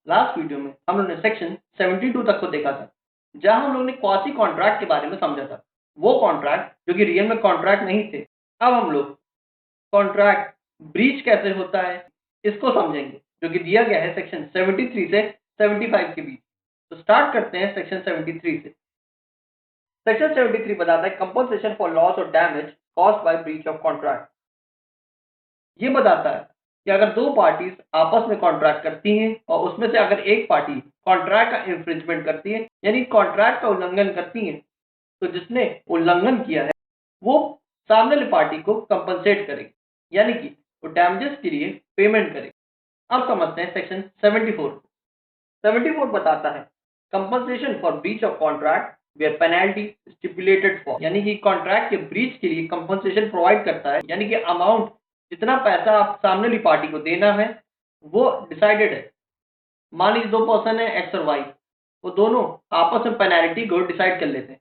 Last video में हम लोगों ने सेक्शन 72 तक को देखा था, जहां हम लोगों ने क्वासी कॉन्ट्रैक्ट के बारे में समझा था। वो कॉन्ट्रैक्ट जो कि रियल में कॉन्ट्रैक्ट नहीं थे। अब हम लोग कॉन्ट्रैक्ट ब्रीच कैसे होता है इसको समझेंगे, जो कि दिया गया है सेक्शन 73 से 75 के बीच। तो स्टार्ट करते हैं सेक्शन 73 से। सेक्शन 73 बताता है कंपनसेशन फॉर लॉस और damage caused by breach of contract. ये बताता है कि अगर दो पार्टीज आपस में कॉन्ट्रैक्ट करती हैं और उसमें से अगर एक पार्टी कॉन्ट्रैक्ट का इंफ्रिंजमेंट करती है, यानी कॉन्ट्रैक्ट का उल्लंघन करती है, तो जिसने उल्लंघन किया है वो सामने वाली पार्टी को कंपनसेट करेगी, यानी कि वो डैमेजेस के लिए पेमेंट करेगी। अब समझते हैं सेक्शन 74 को। 74 बताता है compensation for breach of contract where penalty stipulated for, यानी कि कॉन्ट्रैक्ट के ब्रीच के लिए कंपनसेशन प्रोवाइड करता है, यानी कि अमाउंट जितना पैसा आप सामने वाली पार्टी को देना है वो डिसाइडेड है। मान लीजिए दो पर्सन है एक्स और वाई, वो दोनों आपस में पेनल्टी को डिसाइड कर लेते हैं।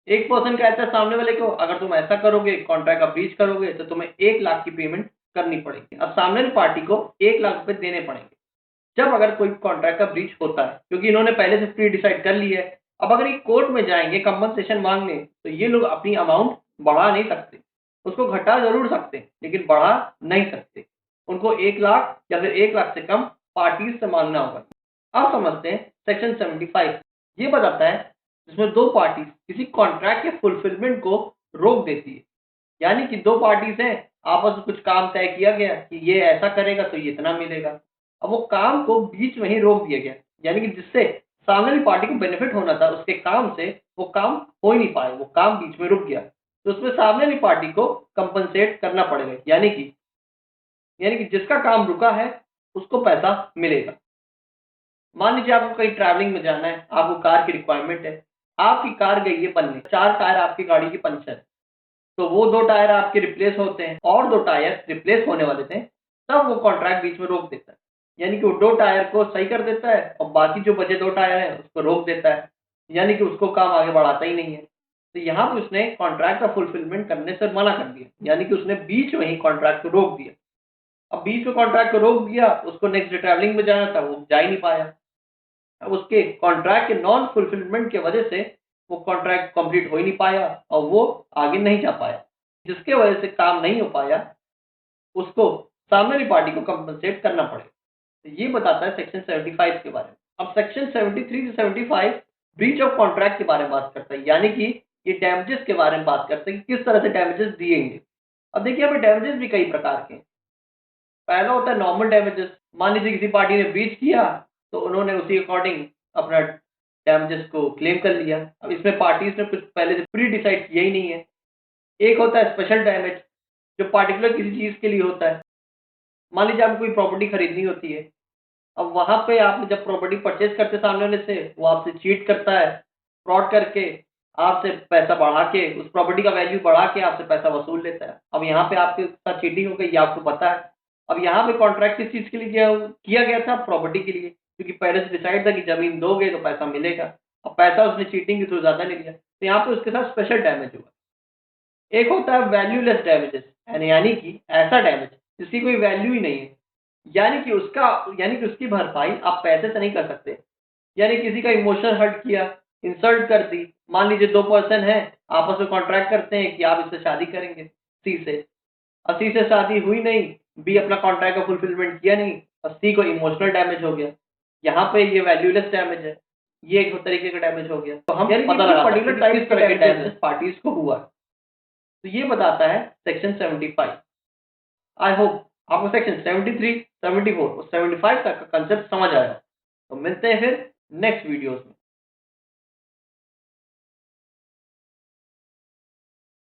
एक पर्सन कहता है सामने वाले को, अगर तुम ऐसा करोगे, कॉन्ट्रैक्ट का ब्रीच करोगे तो तुम्हें 1 लाख की पेमेंट करनी पड़ेगी। अब सामने वाली पार्टी को 1 लाख रुपए देने पड़ेंगे जब अगर कोई कॉन्ट्रैक्ट का ब्रीच होता है, क्योंकि इन्होंने पहले से प्री डिसाइड कर लिया है। अब अगर ये कोर्ट में जाएंगे कंपनसेशन मांगने, तो ये लोग अपनी अमाउंट बढ़ा नहीं सकते, उसको घटा जरूर सकते लेकिन बढ़ा नहीं सकते। उनको 1 लाख या फिर 1 लाख से कम पार्टीज से मांगना होगा। अब समझते हैं सेक्शन 75। ये बताता है जिसमें दो पार्टीज किसी कॉन्ट्रैक्ट के फुलफिलमेंट को रोक देती है, यानी कि दो पार्टीज हैं, आपस में कुछ काम तय किया गया कि ये ऐसा करेगा तो ये इतना मिलेगा। अब वो काम को बीच में ही रोक दिया गया, यानी कि जिससे सामने वाली पार्टी को बेनिफिट होना था उसके काम से, वो काम हो ही नहीं पाए, वो काम बीच में रुक गया। तो उसमें सामने वाली पार्टी को कंपनसेट करना पड़ेगा, यानी कि जिसका काम रुका है उसको पैसा मिलेगा। मान लीजिए आपको कहीं ट्रैवलिंग में जाना है, आपको कार की रिक्वायरमेंट है, आपकी कार गई है बनने, 4 टायर आपकी गाड़ी की पंचर, तो वो 2 टायर आपके रिप्लेस होते हैं और 2 टायर रिप्लेस होने वाले थे, तब वो कॉन्ट्रैक्ट बीच में रोक देता है, यानी कि वो 2 टायर को सही कर देता है और बाकी जो बचे 2 टायर हैं उसको रोक देता है, यानी कि उसको काम आगे बढ़ाता ही नहीं है। तो यहाँ पे उसने कॉन्ट्रैक्ट का फुलफिलमेंट करने से मना कर दिया, यानी कि उसने बीच में ही कॉन्ट्रैक्ट को रोक दिया। अब बीच में कॉन्ट्रैक्ट को रोक दिया, उसको नेक्स्ट डे ट्रैवलिंग में जाना था, वो जा ही नहीं पाया। अब उसके कॉन्ट्रैक्ट के नॉन फुलफिलमेंट की वजह से वो कॉन्ट्रैक्ट कंप्लीट हो ही नहीं पाया और वो आगे नहीं जा पाया। जिसके वजह से काम नहीं हो पाया, उसको सामने वाली पार्टी को कंपनसेट करना पड़ेगा। तो ये बताता है सेक्शन 75 के बारे में। अब सेक्शन 73 से 75 ब्रीच ऑफ कॉन्ट्रैक्ट के बारे में बात करता है, यानी कि ये डैमेजेस के बारे में बात करता है कि किस तरह से डैमेजेस दिएंगे। अब देखिए यहाँ पे डैमेजेस भी कई प्रकार के हैं। पहला होता है नॉर्मल डैमेजेस। मान लीजिए किसी पार्टी ने ब्रीच किया तो उन्होंने उसी अकॉर्डिंग अपना डैमेजेस को क्लेम कर लिया। अब इसमें पार्टीज ने कुछ पहले से प्री डिसाइड किया ही नहीं है। एक होता है स्पेशल डैमेज, जो पार्टिकुलर किसी चीज़ के लिए होता है। मान लीजिए आपको कोई प्रॉपर्टी खरीदनी होती है, अब वहाँ पे आपने जब प्रॉपर्टी परचेज करते सामने वाले से, वो आपसे चीट करता है, फ्रॉड करके आपसे पैसा बढ़ा के, उस प्रॉपर्टी का वैल्यू बढ़ा के आपसे पैसा वसूल लेता है। अब यहाँ पे आपके साथ चीटिंग हो गई, ये आपको पता है। अब यहाँ पे कॉन्ट्रैक्ट किस चीज़ के लिए किया गया था? प्रॉपर्टी के लिए, क्योंकि पहले से डिसाइड था कि ज़मीन दोगे तो पैसा मिलेगा। अब पैसा उसने चीटिंग के थ्रू ज़्यादा ले लिया, तो यहाँ पे उसके साथ स्पेशल डैमेज हुआ। एक होता है वैल्यूलेस डैमेजेस, यानी कि ऐसा डैमेज जिसकी कोई वैल्यू ही नहीं है, यानी कि उसकी भरपाई आप पैसे से नहीं कर सकते। यानी किसी का इमोशनल हर्ट किया, इंसल्ट कर दी। मान लीजिए 2 पर्सन हैं, आपस में कॉन्ट्रैक्ट करते हैं कि आप इससे शादी करेंगे, सी से। और सी से शादी हुई नहीं, बी अपना कॉन्ट्रैक्ट का फुलफिलमेंट किया नहीं और सी को इमोशनल डैमेज हो गया। यहाँ पे ये वैल्यूलेस डैमेज है, ये एक तरीके का डैमेज हो गया। तो हम पता लगा पर्टिकुलर टाइप के डैमेज पार्टीज को हुआ। तो ये बताता है सेक्शन 75। आई होप आपको सेक्शन 73, 74 और 75 तक का कंसेप्ट समझ आया। तो मिलते हैं फिर नेक्स्ट वीडियोस में।